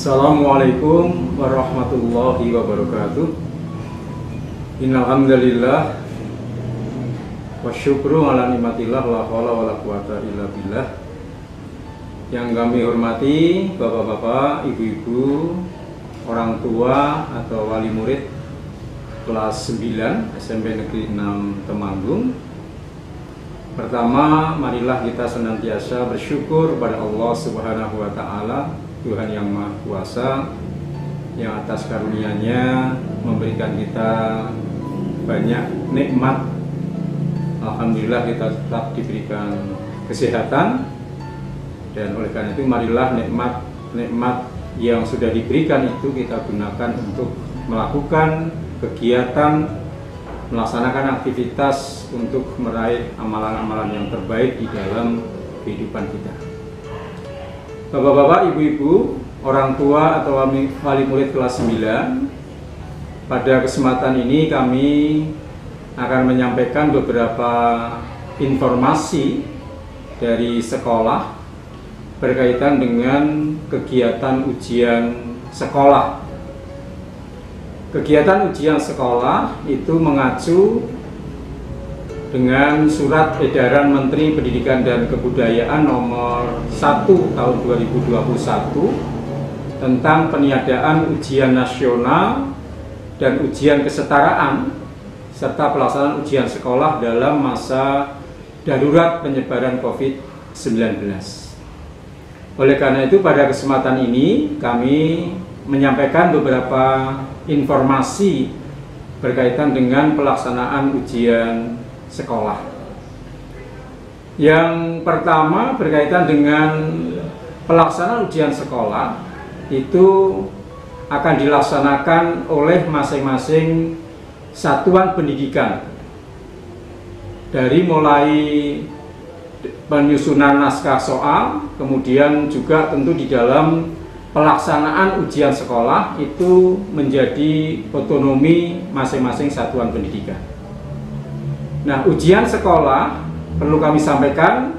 Assalamualaikum warahmatullahi wabarakatuh. Innal hamdalillah wa syukru ala nikmatillah la haula wala quwata illa billah. Yang kami hormati bapak-bapak, ibu-ibu, orang tua atau wali murid kelas 9 SMP Negeri 6 Temanggung. Pertama, marilah kita senantiasa bersyukur kepada Allah Subhanahu wa taala, Tuhan yang Maha Kuasa, yang atas karunia-Nya memberikan kita banyak nikmat. Alhamdulillah kita tetap diberikan kesehatan, dan oleh karena itu marilah nikmat yang sudah diberikan itu kita gunakan untuk melakukan kegiatan, melaksanakan aktivitas untuk meraih amalan-amalan yang terbaik di dalam kehidupan kita. Bapak-bapak, ibu-ibu, orang tua atau wali murid kelas 9, pada kesempatan ini kami akan menyampaikan beberapa informasi dari sekolah berkaitan dengan kegiatan ujian sekolah. Kegiatan ujian sekolah itu mengacu dengan Surat Edaran Menteri Pendidikan dan Kebudayaan nomor 1 tahun 2021 tentang peniadaan ujian nasional dan ujian kesetaraan serta pelaksanaan ujian sekolah dalam masa darurat penyebaran COVID-19. Oleh karena itu pada kesempatan ini kami menyampaikan beberapa informasi berkaitan dengan pelaksanaan ujian sekolah. Yang pertama berkaitan dengan pelaksanaan ujian sekolah itu akan dilaksanakan oleh masing-masing satuan pendidikan, dari mulai penyusunan naskah soal, kemudian juga tentu di dalam pelaksanaan ujian sekolah itu menjadi otonomi masing-masing satuan pendidikan. Nah, ujian sekolah perlu kami sampaikan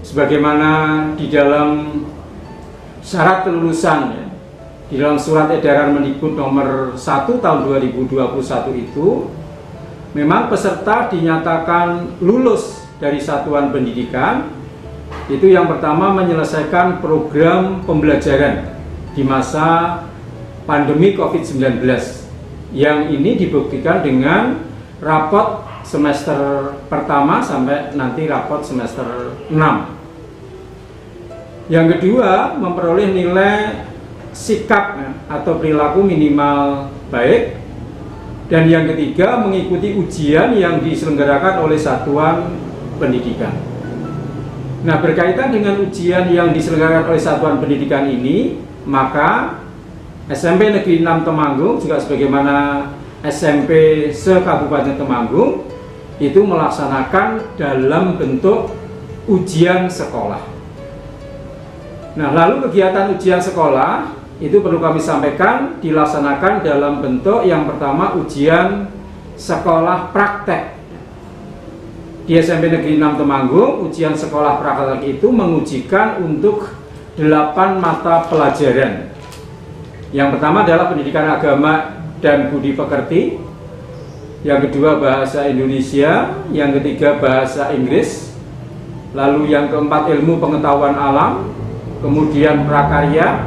sebagaimana di dalam syarat kelulusan ya, di dalam Surat Edaran Mendikbud nomor 1 tahun 2021 itu memang peserta dinyatakan lulus dari satuan pendidikan itu yang pertama menyelesaikan program pembelajaran di masa pandemi COVID-19, yang ini dibuktikan dengan rapot semester pertama sampai nanti rapot semester 6. Yang kedua, memperoleh nilai sikap atau perilaku minimal baik. Dan yang ketiga, mengikuti ujian yang diselenggarakan oleh satuan pendidikan. Nah, berkaitan dengan ujian yang diselenggarakan oleh satuan pendidikan ini, maka SMP Negeri 6 Temanggung juga sebagaimana SMP se-Kabupaten Temanggung itu melaksanakan dalam bentuk ujian sekolah. Nah, lalu kegiatan ujian sekolah itu perlu kami sampaikan dilaksanakan dalam bentuk yang pertama ujian sekolah praktek. Di SMP Negeri 6 Temanggung, ujian sekolah praktek itu mengujikan untuk 8 mata pelajaran. Yang pertama adalah pendidikan agama dan budi pekerti, yang kedua bahasa Indonesia, yang ketiga bahasa Inggris, lalu yang keempat ilmu pengetahuan alam, kemudian prakarya,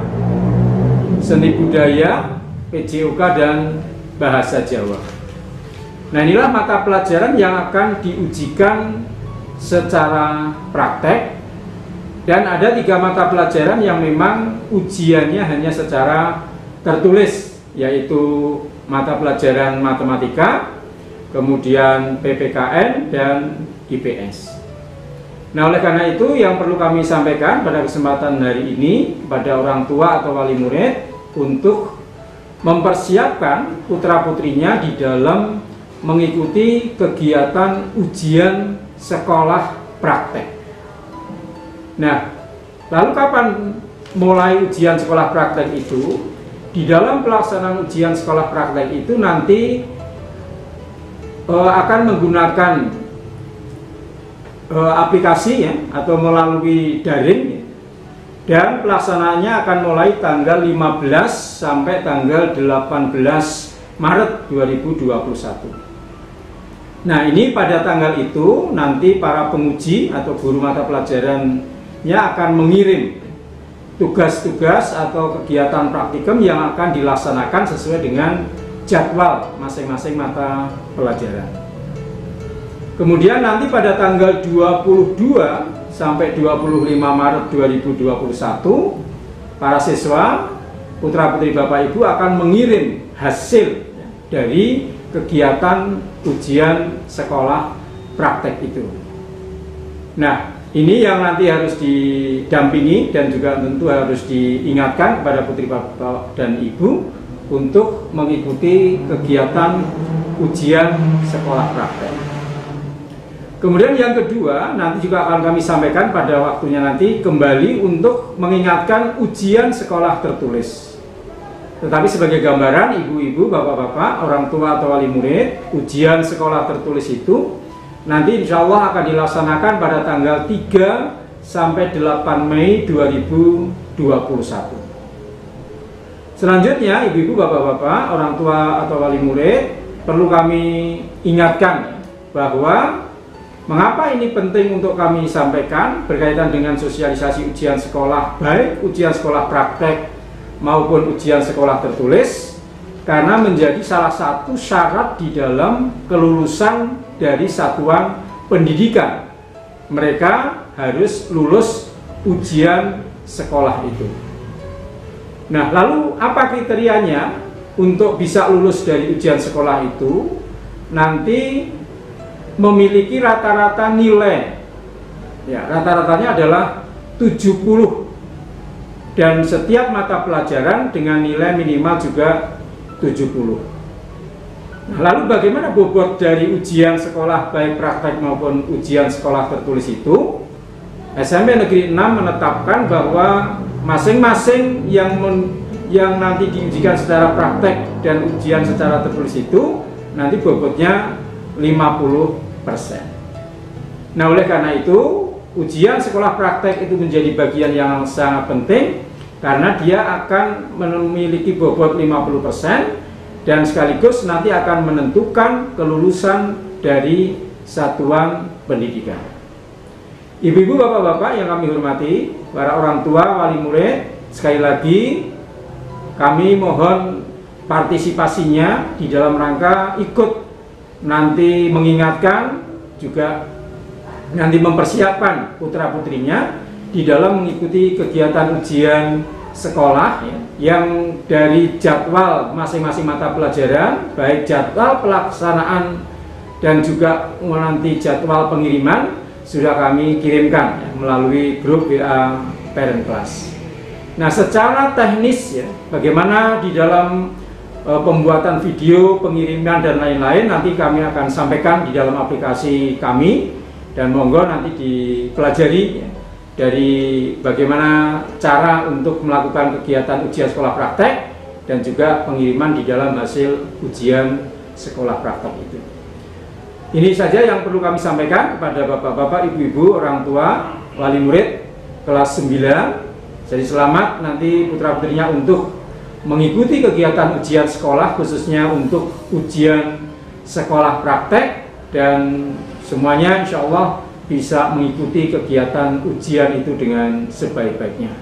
seni budaya, PJOK, dan bahasa Jawa. Nah, inilah mata pelajaran yang akan diujikan secara praktek, dan ada 3 mata pelajaran yang memang ujiannya hanya secara tertulis, yaitu mata pelajaran matematika, kemudian PPKN, dan IPS. Nah, oleh karena itu yang perlu kami sampaikan pada kesempatan hari ini kepada orang tua atau wali murid untuk mempersiapkan putra-putrinya di dalam mengikuti kegiatan ujian sekolah praktek. Nah, lalu kapan mulai ujian sekolah praktek itu? Di dalam pelaksanaan ujian sekolah praktek itu nanti akan menggunakan aplikasi ya, atau melalui daring dan pelaksanaannya akan mulai tanggal 15 sampai tanggal 18 Maret 2021. Nah, ini pada tanggal itu nanti para penguji atau guru mata pelajarannya akan mengirim tugas-tugas atau kegiatan praktikum yang akan dilaksanakan sesuai dengan jadwal masing-masing mata pelajaran. Kemudian nanti pada tanggal 22 sampai 25 Maret 2021, para siswa, putra-putri Bapak Ibu akan mengirim hasil dari kegiatan ujian sekolah praktek itu. Nah, ini yang nanti harus didampingi dan juga tentu harus diingatkan kepada putri Bapak dan Ibu untuk mengikuti kegiatan ujian sekolah praktek. Kemudian yang kedua, nanti juga akan kami sampaikan pada waktunya nanti kembali untuk mengingatkan ujian sekolah tertulis. Tetapi sebagai gambaran, ibu-ibu, bapak-bapak, orang tua atau wali murid, ujian sekolah tertulis itu nanti insya Allah akan dilaksanakan pada tanggal 3 sampai 8 Mei 2021. Selanjutnya, ibu-ibu, bapak-bapak, orang tua atau wali murid, perlu kami ingatkan bahwa mengapa ini penting untuk kami sampaikan berkaitan dengan sosialisasi ujian sekolah, baik ujian sekolah praktek maupun ujian sekolah tertulis, karena menjadi salah satu syarat di dalam kelulusan dari satuan pendidikan. Mereka harus lulus ujian sekolah itu. Nah, lalu apa kriterianya untuk bisa lulus dari ujian sekolah itu? Nanti memiliki rata-rata nilai, ya, rata-ratanya adalah 70, dan setiap mata pelajaran dengan nilai minimal juga 70. Nah, lalu bagaimana bobot dari ujian sekolah baik praktek maupun ujian sekolah tertulis itu? SMP Negeri 6 menetapkan bahwa masing-masing yang nanti diujikan secara praktek dan ujian secara tertulis itu nanti bobotnya 50%. Nah, oleh karena itu ujian sekolah praktek itu menjadi bagian yang sangat penting karena dia akan memiliki bobot 50% dan sekaligus nanti akan menentukan kelulusan dari satuan pendidikan. Ibu-ibu, bapak-bapak yang kami hormati, para orang tua, wali murid, sekali lagi kami mohon partisipasinya di dalam rangka ikut nanti mengingatkan, juga nanti mempersiapkan putra-putrinya di dalam mengikuti kegiatan ujian sekolah, ya, yang dari jadwal masing-masing mata pelajaran, baik jadwal pelaksanaan dan juga nanti jadwal pengiriman sudah kami kirimkan, ya, melalui grup WA Parent Class. Nah, secara teknis, ya, bagaimana di dalam pembuatan video, pengiriman dan lain-lain nanti kami akan sampaikan di dalam aplikasi kami, dan monggo nanti dipelajari, ya, dari bagaimana cara untuk melakukan kegiatan ujian sekolah praktek dan juga pengiriman di dalam hasil ujian sekolah praktek itu. Ini saja yang perlu kami sampaikan kepada bapak-bapak, ibu-ibu, orang tua, wali murid kelas 9. Jadi selamat nanti putra-putrinya untuk mengikuti kegiatan ujian sekolah, khususnya untuk ujian sekolah praktek, dan semuanya insya Allah bisa mengikuti kegiatan ujian itu dengan sebaik-baiknya.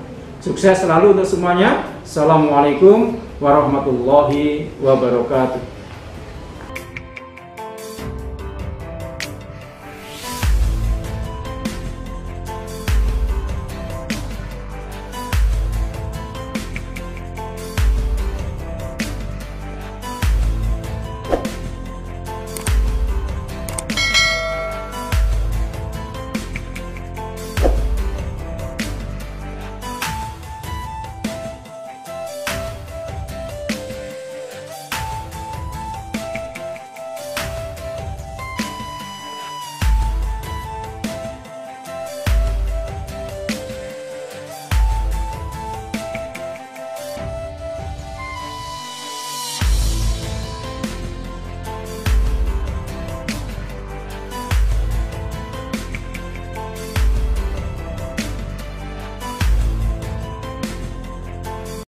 Sukses selalu untuk semuanya. Assalamualaikum warahmatullahi wabarakatuh.